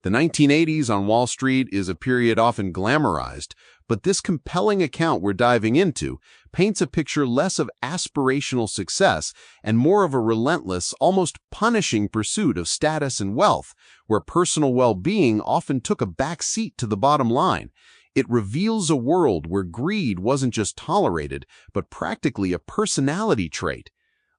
The 1980s on Wall Street is a period often glamorized, but this compelling account we're diving into paints a picture less of aspirational success and more of a relentless, almost punishing pursuit of status and wealth, where personal well-being often took a back seat to the bottom line. It reveals a world where greed wasn't just tolerated, but practically a personality trait.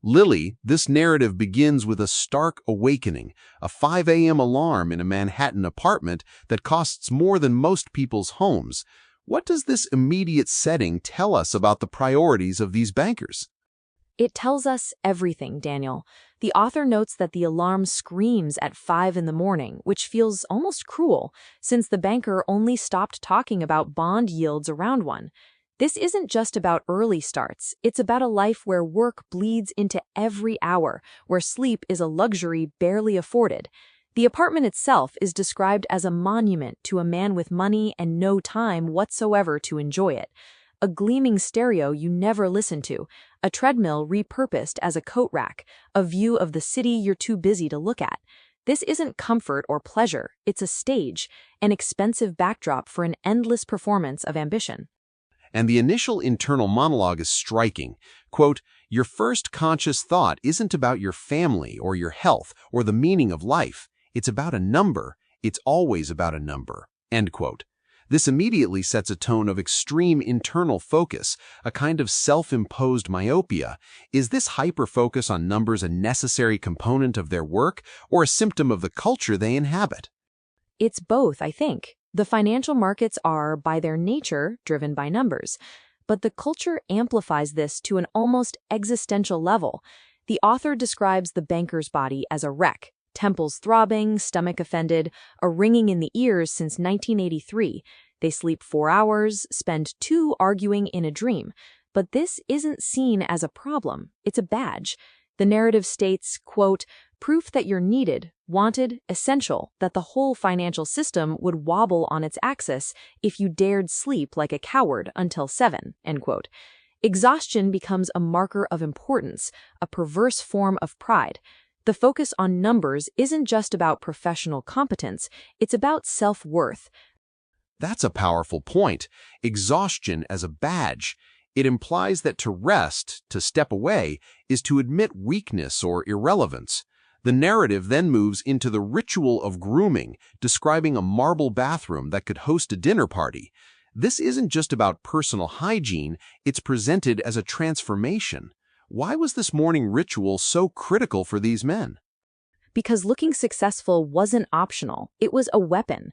Lily, this narrative begins with a stark awakening, a 5 a.m. alarm in a Manhattan apartment that costs more than most people's homes. What does this immediate setting tell us about the priorities of these bankers? It tells us everything, Daniel. The author notes that the alarm screams at 5 in the morning, which feels almost cruel, since the banker only stopped talking about bond yields around one. This isn't just about early starts, it's about a life where work bleeds into every hour, where sleep is a luxury barely afforded. The apartment itself is described as a monument to a man with money and no time whatsoever to enjoy it. A gleaming stereo you never listen to, a treadmill repurposed as a coat rack, a view of the city you're too busy to look at. This isn't comfort or pleasure, it's a stage, an expensive backdrop for an endless performance of ambition. And the initial internal monologue is striking. Quote, "Your first conscious thought isn't about your family or your health or the meaning of life. It's about a number. It's always about a number." End quote. This immediately sets a tone of extreme internal focus, a kind of self-imposed myopia. Is this hyper-focus on numbers a necessary component of their work or a symptom of the culture they inhabit? It's both, I think. The financial markets are, by their nature, driven by numbers. But the culture amplifies this to an almost existential level. The author describes the banker's body as a wreck, temples throbbing, stomach offended, a ringing in the ears since 1983. They sleep 4 hours, spend 2 arguing in a dream. But this isn't seen as a problem, it's a badge. The narrative states, quote, "proof that you're needed, wanted, essential, that the whole financial system would wobble on its axis if you dared sleep like a coward until 7, end quote. Exhaustion becomes a marker of importance, a perverse form of pride. The focus on numbers isn't just about professional competence, it's about self-worth. That's a powerful point. Exhaustion as a badge. It implies that to rest, to step away, is to admit weakness or irrelevance. The narrative then moves into the ritual of grooming, describing a marble bathroom that could host a dinner party. This isn't just about personal hygiene, it's presented as a transformation. Why was this morning ritual so critical for these men? Because looking successful wasn't optional, it was a weapon.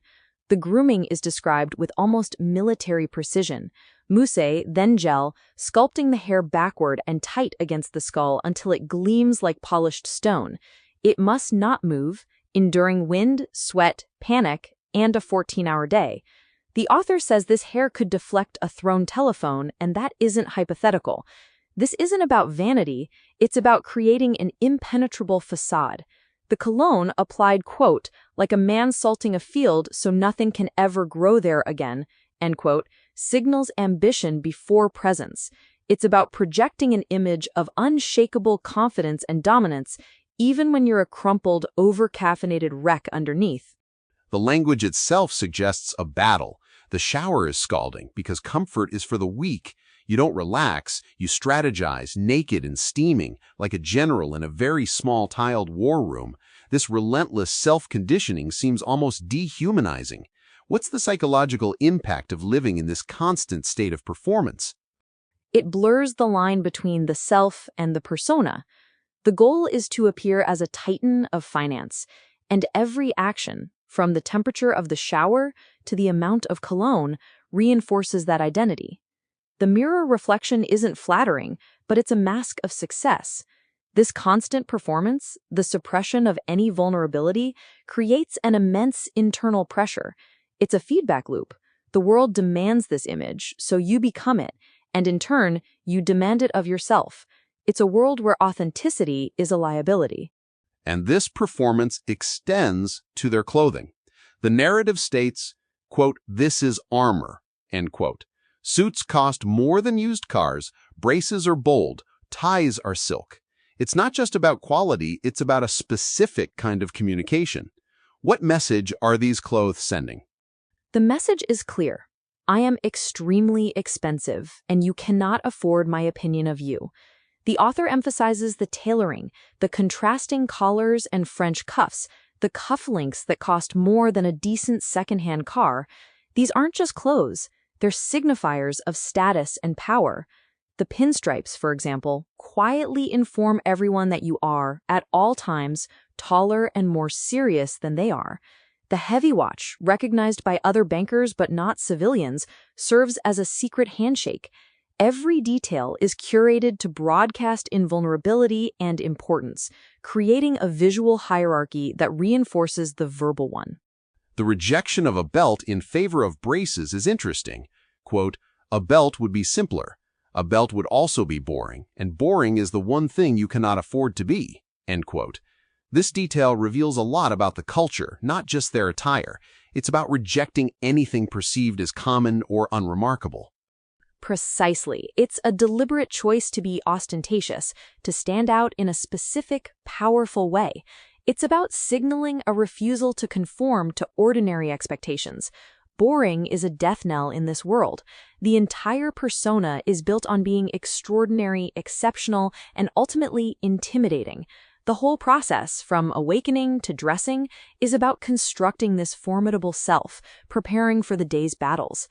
The grooming is described with almost military precision. Mousse, then gel, sculpting the hair backward and tight against the skull until it gleams like polished stone. It must not move, enduring wind, sweat, panic, and a 14-hour day. The author says this hair could deflect a thrown telephone, and that isn't hypothetical. This isn't about vanity, it's about creating an impenetrable facade. The cologne applied, quote, "like a man salting a field so nothing can ever grow there again," end quote, signals ambition before presence. It's about projecting an image of unshakable confidence and dominance, even when you're a crumpled, over-caffeinated wreck underneath. The language itself suggests a battle. The shower is scalding because comfort is for the weak. You don't relax, you strategize, naked and steaming, like a general in a very small tiled war room. This relentless self-conditioning seems almost dehumanizing. What's the psychological impact of living in this constant state of performance? It blurs the line between the self and the persona. The goal is to appear as a titan of finance, and every action, from the temperature of the shower to the amount of cologne, reinforces that identity. The mirror reflection isn't flattering, but it's a mask of success. This constant performance, the suppression of any vulnerability, creates an immense internal pressure. It's a feedback loop. The world demands this image, so you become it, and in turn, you demand it of yourself. It's a world where authenticity is a liability. And this performance extends to their clothing. The narrative states, quote, "this is armor," end quote. Suits cost more than used cars, braces are bold, ties are silk. It's not just about quality, it's about a specific kind of communication. What message are these clothes sending? The message is clear. I am extremely expensive, and you cannot afford my opinion of you. The author emphasizes the tailoring, the contrasting collars and French cuffs, the cufflinks that cost more than a decent secondhand car. These aren't just clothes, they're signifiers of status and power. The pinstripes, for example, quietly inform everyone that you are, at all times, taller and more serious than they are. The heavy watch, recognized by other bankers but not civilians, serves as a secret handshake. Every detail is curated to broadcast invulnerability and importance, creating a visual hierarchy that reinforces the verbal one. The rejection of a belt in favor of braces is interesting. Quote, a belt would be simpler. A belt would also be boring, and boring is the one thing you cannot afford to be. End quote. This detail reveals a lot about the culture, not just their attire. It's about rejecting anything perceived as common or unremarkable. Precisely. It's a deliberate choice to be ostentatious, to stand out in a specific, powerful way. It's about signaling a refusal to conform to ordinary expectations. Boring is a death knell in this world. The entire persona is built on being extraordinary, exceptional, and ultimately intimidating. The whole process, from awakening to dressing, is about constructing this formidable self, preparing for the day's battles.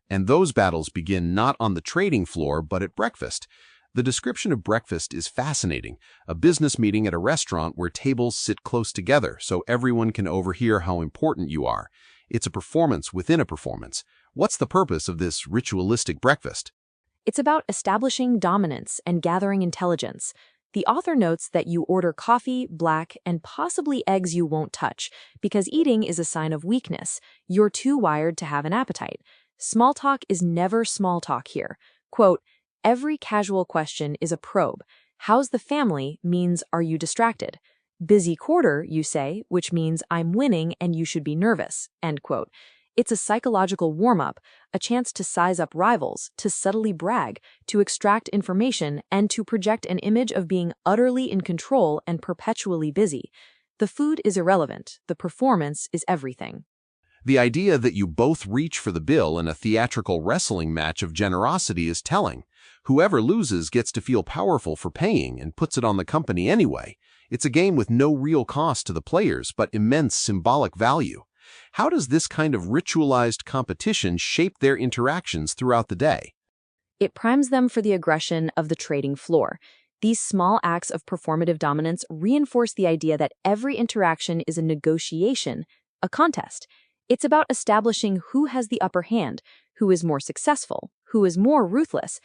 And those battles begin not on the trading floor, but at breakfast. The description of breakfast is fascinating. A business meeting at a restaurant where tables sit close together so everyone can overhear how important you are. It's a performance within a performance. What's the purpose of this ritualistic breakfast? It's about establishing dominance and gathering intelligence. The author notes that you order coffee, black, and possibly eggs you won't touch, because eating is a sign of weakness. You're too wired to have an appetite. Small talk is never small talk here. Quote, every casual question is a probe. How's the family means are you distracted? Busy quarter, you say, which means I'm winning and you should be nervous. End quote. It's a psychological warm-up, a chance to size up rivals, to subtly brag, to extract information, and to project an image of being utterly in control and perpetually busy. The food is irrelevant. The performance is everything. The idea that you both reach for the bill in a theatrical wrestling match of generosity is telling. Whoever loses gets to feel powerful for paying and puts it on the company anyway. It's a game with no real cost to the players, but immense symbolic value. How does this kind of ritualized competition shape their interactions throughout the day? It primes them for the aggression of the trading floor. These small acts of performative dominance reinforce the idea that every interaction is a negotiation, a contest. It's about establishing who has the upper hand, who is more successful, who is more ruthless.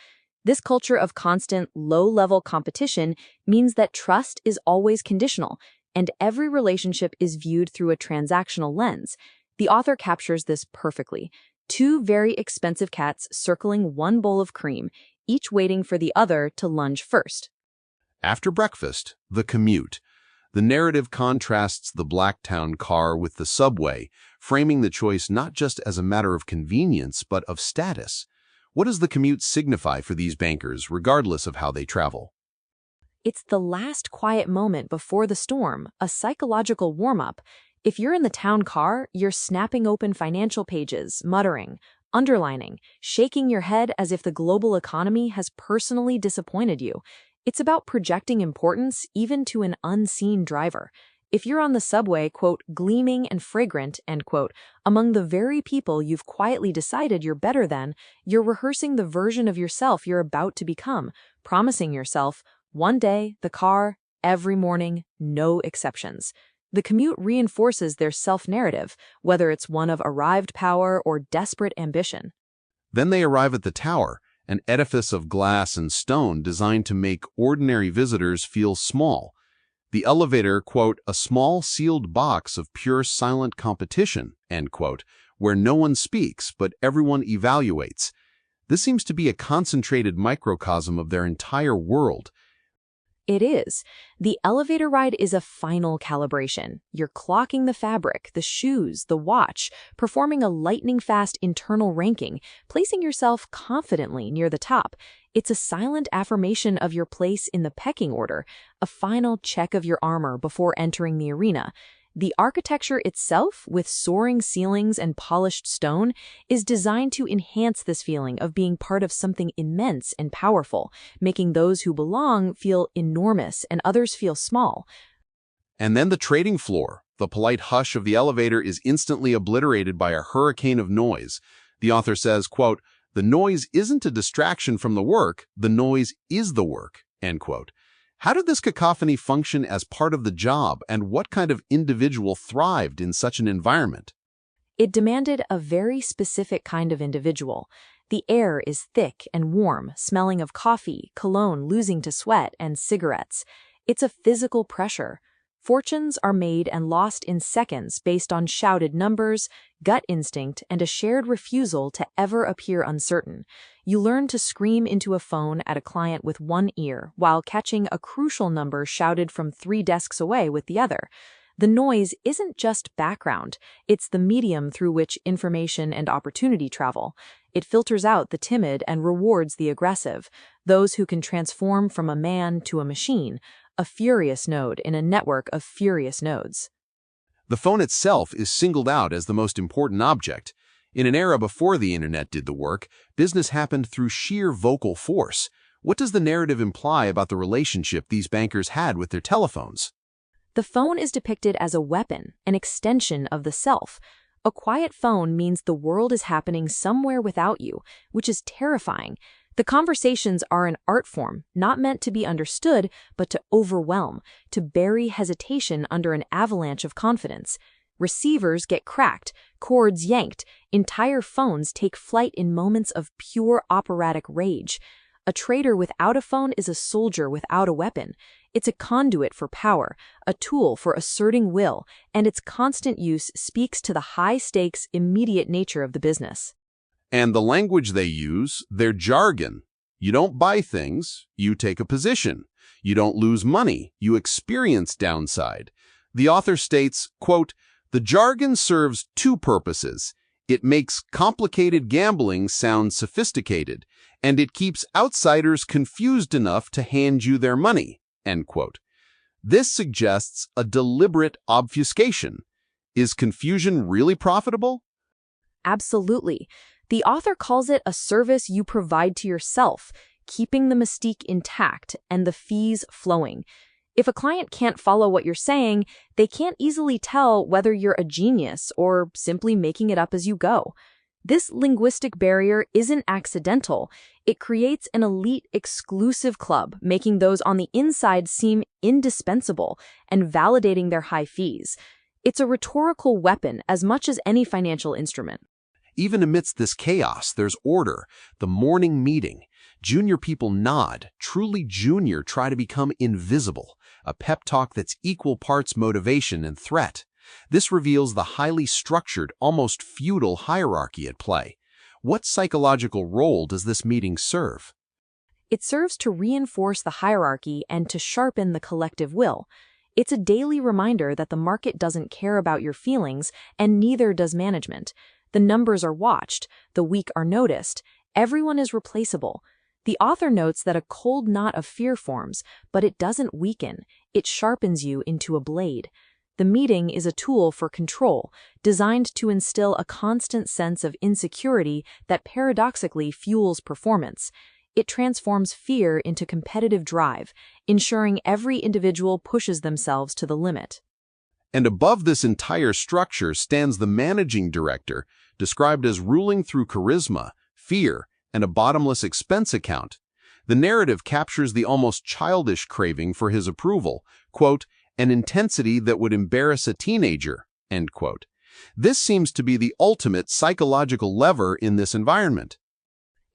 This culture of constant, low-level competition means that trust is always conditional, and every relationship is viewed through a transactional lens. The author captures this perfectly. Two very expensive cats circling one bowl of cream, each waiting for the other to lunge first. After breakfast, the commute. The narrative contrasts the Blacktown car with the subway, framing the choice not just as a matter of convenience, but of status. What does the commute signify for these bankers, regardless of how they travel? It's the last quiet moment before the storm, a psychological warm-up. If you're in the town car, you're snapping open financial pages, muttering, underlining, shaking your head as if the global economy has personally disappointed you. It's about projecting importance even to an unseen driver. If you're on the subway, quote, gleaming and fragrant, end quote, among the very people you've quietly decided you're better than, you're rehearsing the version of yourself you're about to become, promising yourself, one day, the car, every morning, no exceptions. The commute reinforces their self-narrative, whether it's one of arrived power or desperate ambition. Then they arrive at the tower, an edifice of glass and stone designed to make ordinary visitors feel small. The elevator, quote, a small sealed box of pure silent competition, end quote, where no one speaks but everyone evaluates. This seems to be a concentrated microcosm of their entire world. It is. The elevator ride is a final calibration. You're clocking the fabric, the shoes, the watch, performing a lightning-fast internal ranking, placing yourself confidently near the top. It's a silent affirmation of your place in the pecking order, a final check of your armor before entering the arena. The architecture itself, with soaring ceilings and polished stone, is designed to enhance this feeling of being part of something immense and powerful, making those who belong feel enormous and others feel small. And then the trading floor. The polite hush of the elevator is instantly obliterated by a hurricane of noise. The author says, quote, "The noise isn't a distraction from the work, the noise is the work," end quote. How did this cacophony function as part of the job, and what kind of individual thrived in such an environment? It demanded a very specific kind of individual. The air is thick and warm, smelling of coffee, cologne losing to sweat, and cigarettes. It's a physical pressure. Fortunes are made and lost in seconds based on shouted numbers, gut instinct, and a shared refusal to ever appear uncertain. You learn to scream into a phone at a client with one ear while catching a crucial number shouted from 3 desks away with the other. The noise isn't just background, it's the medium through which information and opportunity travel. It filters out the timid and rewards the aggressive, those who can transform from a man to a machine, a furious node in a network of furious nodes. The phone itself is singled out as the most important object. In an era before the internet did the work, business happened through sheer vocal force. What does the narrative imply about the relationship these bankers had with their telephones? The phone is depicted as a weapon, an extension of the self. A quiet phone means the world is happening somewhere without you, which is terrifying. The conversations are an art form, not meant to be understood, but to overwhelm, to bury hesitation under an avalanche of confidence. Receivers get cracked, cords yanked, entire phones take flight in moments of pure operatic rage. A trader without a phone is a soldier without a weapon. It's a conduit for power, a tool for asserting will, and its constant use speaks to the high-stakes, immediate nature of the business. And the language they use, their jargon. You don't buy things, you take a position. You don't lose money, you experience downside. The author states, quote, "The jargon serves 2 purposes. It makes complicated gambling sound sophisticated, and it keeps outsiders confused enough to hand you their money," end quote. This suggests a deliberate obfuscation. Is confusion really profitable? Absolutely. The author calls it a service you provide to yourself, keeping the mystique intact and the fees flowing. If a client can't follow what you're saying, they can't easily tell whether you're a genius or simply making it up as you go. This linguistic barrier isn't accidental. It creates an elite, exclusive club, making those on the inside seem indispensable and validating their high fees. It's a rhetorical weapon as much as any financial instrument. Even amidst this chaos, there's order. The morning meeting. Junior people nod. Truly junior try to become invisible. A pep talk that's equal parts motivation and threat. This reveals the highly structured, almost feudal hierarchy at play. What psychological role does this meeting serve? It serves to reinforce the hierarchy and to sharpen the collective will. It's a daily reminder that the market doesn't care about your feelings, and neither does management. The numbers are watched, the weak are noticed, everyone is replaceable. The author notes that a cold knot of fear forms, but it doesn't weaken, it sharpens you into a blade. The meeting is a tool for control, designed to instill a constant sense of insecurity that paradoxically fuels performance. It transforms fear into competitive drive, ensuring every individual pushes themselves to the limit. And above this entire structure stands the managing director, described as ruling through charisma, fear, and a bottomless expense account. The narrative captures the almost childish craving for his approval, quote, "an intensity that would embarrass a teenager," end quote. This seems to be the ultimate psychological lever in this environment.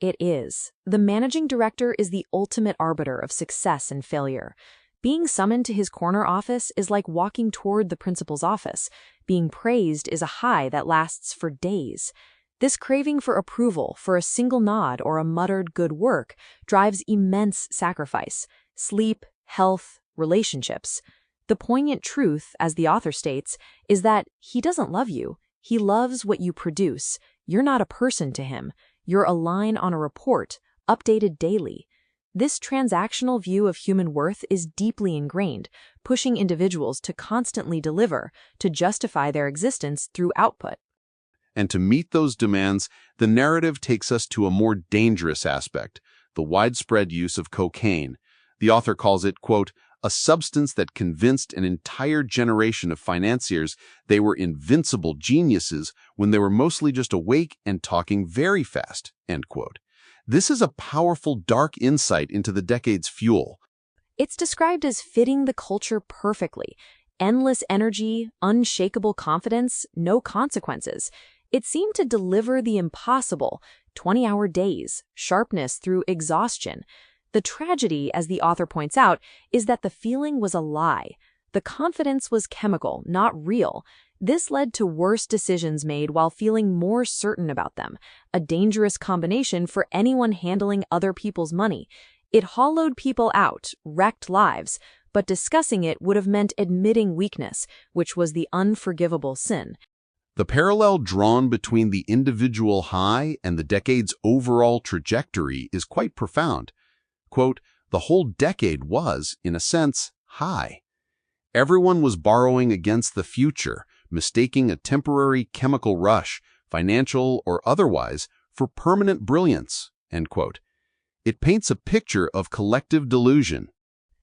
It is. The managing director is the ultimate arbiter of success and failure. Being summoned to his corner office is like walking toward the principal's office. Being praised is a high that lasts for days. This craving for approval, for a single nod or a muttered good work, drives immense sacrifice: sleep, health, relationships. The poignant truth, as the author states, is that he doesn't love you. He loves what you produce. You're not a person to him. You're a line on a report, updated daily. This transactional view of human worth is deeply ingrained, pushing individuals to constantly deliver, to justify their existence through output. And to meet those demands, the narrative takes us to a more dangerous aspect, the widespread use of cocaine. The author calls it, quote, a substance that convinced an entire generation of financiers they were invincible geniuses when they were mostly just awake and talking very fast, end quote. This is a powerful, dark insight into the decade's fuel. It's described as fitting the culture perfectly. Endless energy, unshakable confidence, no consequences. It seemed to deliver the impossible, 20-hour days, sharpness through exhaustion. The tragedy, as the author points out, is that the feeling was a lie. The confidence was chemical, not real. This led to worse decisions made while feeling more certain about them, a dangerous combination for anyone handling other people's money. It hollowed people out, wrecked lives, but discussing it would have meant admitting weakness, which was the unforgivable sin. The parallel drawn between the individual high and the decade's overall trajectory is quite profound. Quote, the whole decade was, in a sense, high. Everyone was borrowing against the future, mistaking a temporary chemical rush, financial or otherwise, for permanent brilliance, end quote. It paints a picture of collective delusion.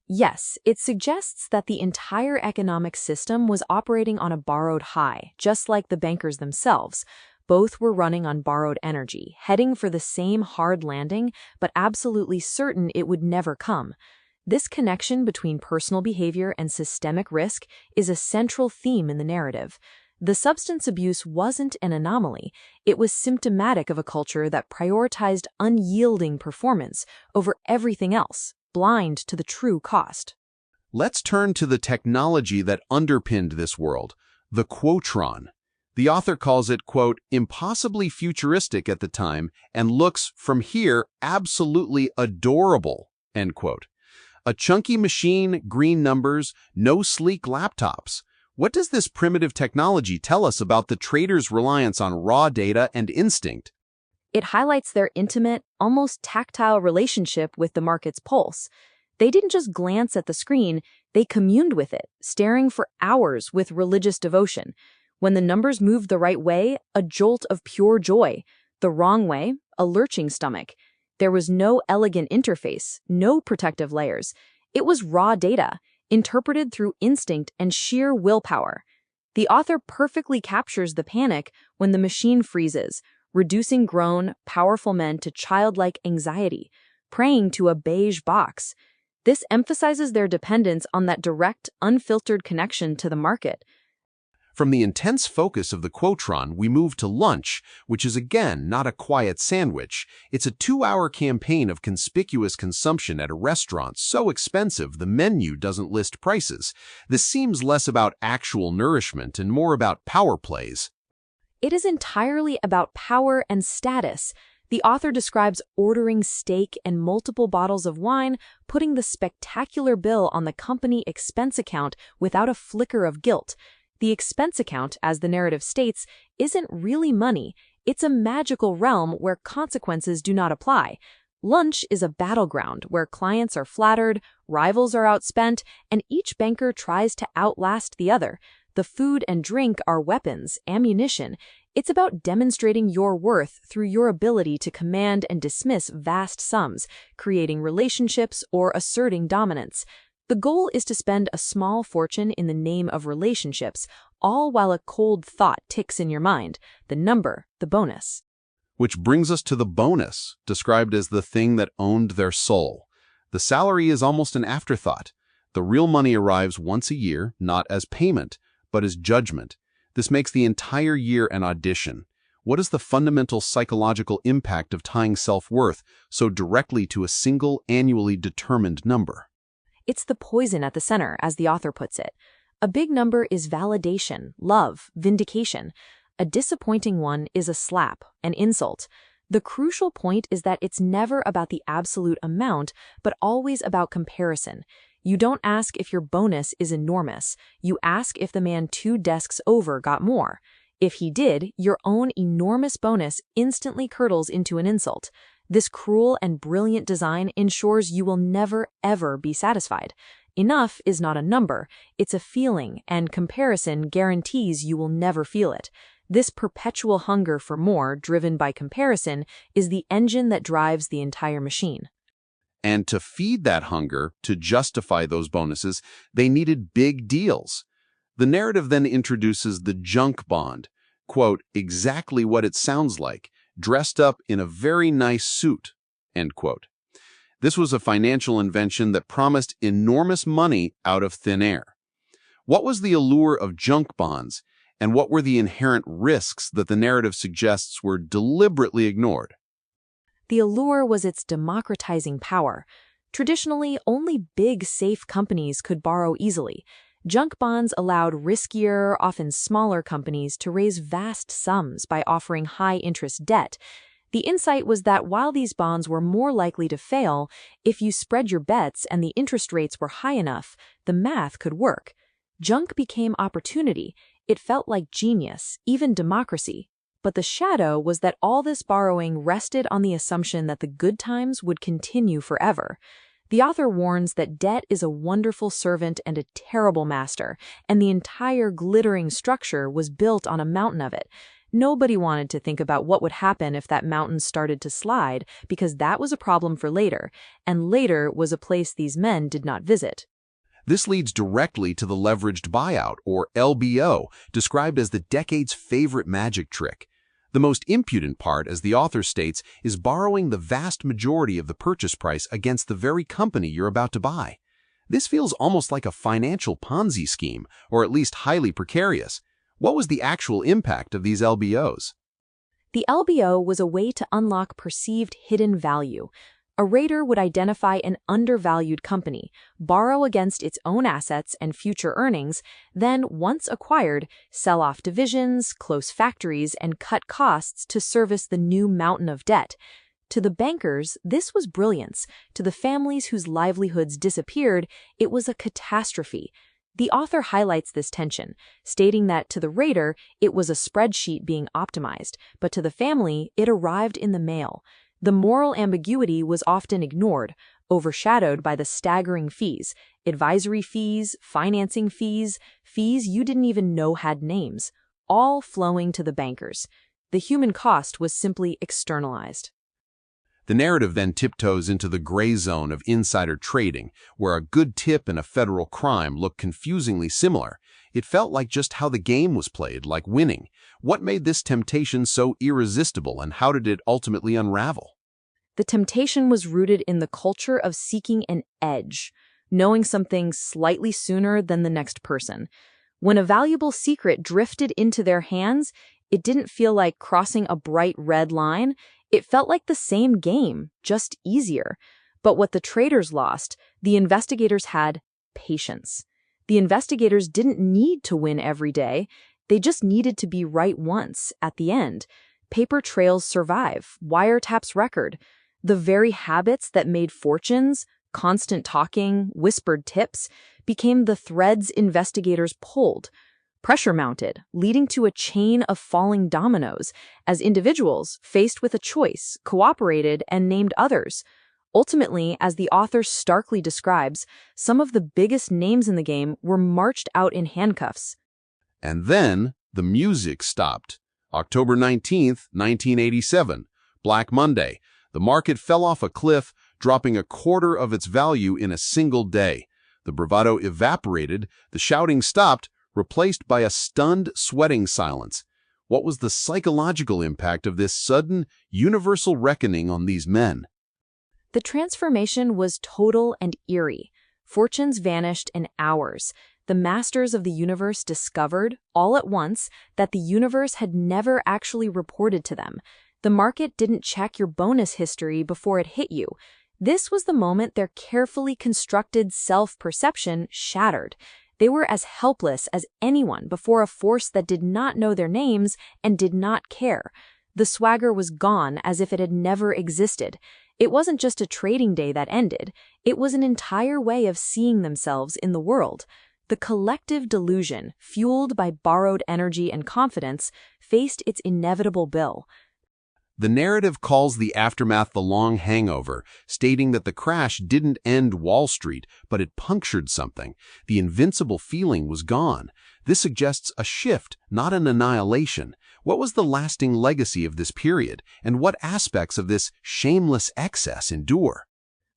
Yes, it suggests that the entire economic system was operating on a borrowed high, just like the bankers themselves. Both were running on borrowed energy, heading for the same hard landing, but absolutely certain it would never come. This connection between personal behavior and systemic risk is a central theme in the narrative. The substance abuse wasn't an anomaly. It was symptomatic of a culture that prioritized unyielding performance over everything else, blind to the true cost. Let's turn to the technology that underpinned this world, the Quotron. The author calls it, quote, impossibly futuristic at the time and looks, from here, absolutely adorable, end quote. A chunky machine, green numbers, no sleek laptops. What does this primitive technology tell us about the traders' reliance on raw data and instinct? It highlights their intimate, almost tactile relationship with the market's pulse. They didn't just glance at the screen, they communed with it, staring for hours with religious devotion. When the numbers moved the right way, a jolt of pure joy. The wrong way, a lurching stomach. There was no elegant interface, no protective layers. It was raw data, interpreted through instinct and sheer willpower. The author perfectly captures the panic when the machine freezes, reducing grown, powerful men to childlike anxiety, praying to a beige box. This emphasizes their dependence on that direct, unfiltered connection to the market. From the intense focus of the Quotron, we move to lunch, which is again not a quiet sandwich. It's a 2-hour campaign of conspicuous consumption at a restaurant so expensive the menu doesn't list prices. This seems less about actual nourishment and more about power plays. It is entirely about power and status. The author describes ordering steak and multiple bottles of wine, putting the spectacular bill on the company expense account without a flicker of guilt. The expense account, as the narrative states, isn't really money. It's a magical realm where consequences do not apply. Lunch is a battleground where clients are flattered, rivals are outspent, and each banker tries to outlast the other. The food and drink are weapons, ammunition. It's about demonstrating your worth through your ability to command and dismiss vast sums, creating relationships or asserting dominance. The goal is to spend a small fortune in the name of relationships, all while a cold thought ticks in your mind, the number, the bonus. Which brings us to the bonus, described as the thing that owned their soul. The salary is almost an afterthought. The real money arrives once a year, not as payment, but as judgment. This makes the entire year an audition. What is the fundamental psychological impact of tying self-worth so directly to a single annually determined number? It's the poison at the center, as the author puts it. A big number is validation, love, vindication. A disappointing one is a slap, an insult. The crucial point is that it's never about the absolute amount, but always about comparison. You don't ask if your bonus is enormous. You ask if the man 2 desks over got more. If he did, your own enormous bonus instantly curdles into an insult. This cruel and brilliant design ensures you will never, ever be satisfied. Enough is not a number, it's a feeling, and comparison guarantees you will never feel it. This perpetual hunger for more, driven by comparison, is the engine that drives the entire machine. And to feed that hunger, to justify those bonuses, they needed big deals. The narrative then introduces the junk bond, quote, exactly what it sounds like, dressed up in a very nice suit, end quote. This was a financial invention that promised enormous money out of thin air. What was the allure of junk bonds, and what were the inherent risks that the narrative suggests were deliberately ignored? The allure was its democratizing power. Traditionally, only big, safe companies could borrow easily. Junk bonds allowed riskier, often smaller companies to raise vast sums by offering high-interest debt. The insight was that while these bonds were more likely to fail, if you spread your bets and the interest rates were high enough, the math could work. Junk became opportunity. It felt like genius, even democracy. But the shadow was that all this borrowing rested on the assumption that the good times would continue forever. The author warns that debt is a wonderful servant and a terrible master, and the entire glittering structure was built on a mountain of it. Nobody wanted to think about what would happen if that mountain started to slide, because that was a problem for later, and later was a place these men did not visit. This leads directly to the leveraged buyout, or LBO, described as the decade's favorite magic trick. The most impudent part, as the author states, is borrowing the vast majority of the purchase price against the very company you're about to buy. This feels almost like a financial Ponzi scheme, or at least highly precarious. What was the actual impact of these LBOs? The LBO was a way to unlock perceived hidden value. A raider would identify an undervalued company, borrow against its own assets and future earnings, then, once acquired, sell off divisions, close factories, and cut costs to service the new mountain of debt. To the bankers, this was brilliance. To the families whose livelihoods disappeared, it was a catastrophe. The author highlights this tension, stating that to the raider, it was a spreadsheet being optimized, but to the family, it arrived in the mail. The moral ambiguity was often ignored, overshadowed by the staggering fees, advisory fees, financing fees, fees you didn't even know had names, all flowing to the bankers. The human cost was simply externalized. The narrative then tiptoes into the gray zone of insider trading, where a good tip and a federal crime look confusingly similar. It felt like just how the game was played, like winning. What made this temptation so irresistible, and how did it ultimately unravel? The temptation was rooted in the culture of seeking an edge, knowing something slightly sooner than the next person. When a valuable secret drifted into their hands, it didn't feel like crossing a bright red line. It felt like the same game, just easier. But what the traders lost, the investigators had patience. The investigators didn't need to win every day. They just needed to be right once, at the end. Paper trails survive, wiretaps record. The very habits that made fortunes, constant talking, whispered tips, became the threads investigators pulled. Pressure mounted, leading to a chain of falling dominoes, as individuals, faced with a choice, cooperated and named others. Ultimately, as the author starkly describes, some of the biggest names in the game were marched out in handcuffs. And then the music stopped. October 19th, 1987, Black Monday. The market fell off a cliff, dropping a quarter of its value in a single day. The bravado evaporated, the shouting stopped, replaced by a stunned, sweating silence. What was the psychological impact of this sudden, universal reckoning on these men? The transformation was total and eerie. Fortunes vanished in hours. The masters of the universe discovered, all at once, that the universe had never actually reported to them. The market didn't check your bonus history before it hit you. This was the moment their carefully constructed self-perception shattered. They were as helpless as anyone before a force that did not know their names and did not care. The swagger was gone as if it had never existed. It wasn't just a trading day that ended. It was an entire way of seeing themselves in the world. The collective delusion, fueled by borrowed energy and confidence, faced its inevitable bill. The narrative calls the aftermath the long hangover, stating that the crash didn't end Wall Street, but it punctured something. The invincible feeling was gone. This suggests a shift, not an annihilation. What was the lasting legacy of this period, and what aspects of this shameless excess endure?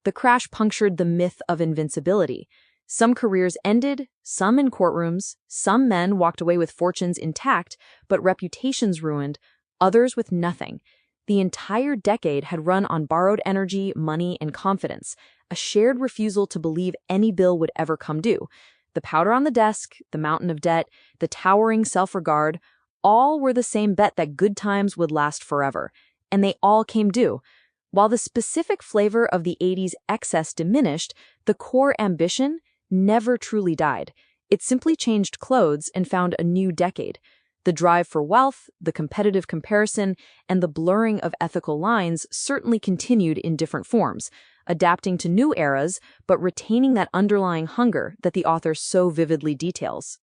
The crash punctured the myth of invincibility. Some careers ended, some in courtrooms, some men walked away with fortunes intact, but reputations ruined, others with nothing. The entire decade had run on borrowed energy, money, and confidence, a shared refusal to believe any bill would ever come due. The powder on the desk, the mountain of debt, the towering self-regard, all were the same bet that good times would last forever, and they all came due. While the specific flavor of the 80s excess diminished, the core ambition never truly died. It simply changed clothes and found a new decade. The drive for wealth, the competitive comparison, and the blurring of ethical lines certainly continued in different forms, adapting to new eras but retaining that underlying hunger that the author so vividly details.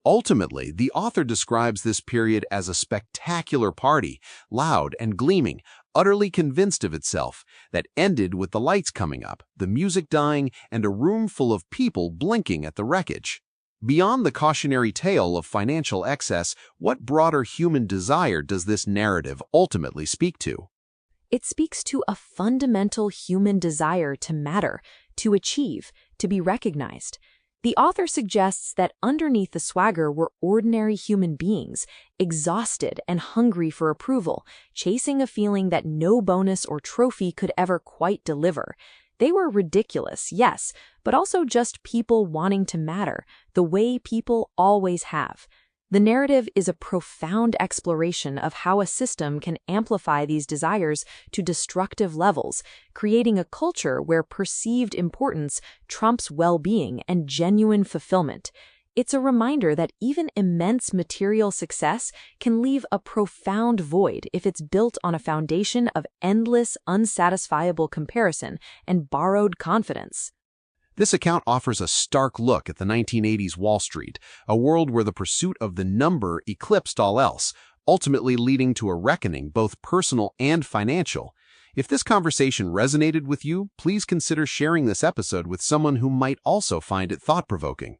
Ultimately, the author describes this period as a spectacular party, loud and gleaming, utterly convinced of itself, that ended with the lights coming up, the music dying, and a room full of people blinking at the wreckage. Beyond the cautionary tale of financial excess, what broader human desire does this narrative ultimately speak to? It speaks to a fundamental human desire to matter, to achieve, to be recognized. The author suggests that underneath the swagger were ordinary human beings, exhausted and hungry for approval, chasing a feeling that no bonus or trophy could ever quite deliver. They were ridiculous, yes, but also just people wanting to matter, the way people always have. The narrative is a profound exploration of how a system can amplify these desires to destructive levels, creating a culture where perceived importance trumps well-being and genuine fulfillment. It's a reminder that even immense material success can leave a profound void if it's built on a foundation of endless, unsatisfiable comparison and borrowed confidence. This account offers a stark look at the 1980s Wall Street, a world where the pursuit of the number eclipsed all else, ultimately leading to a reckoning both personal and financial. If this conversation resonated with you, please consider sharing this episode with someone who might also find it thought-provoking.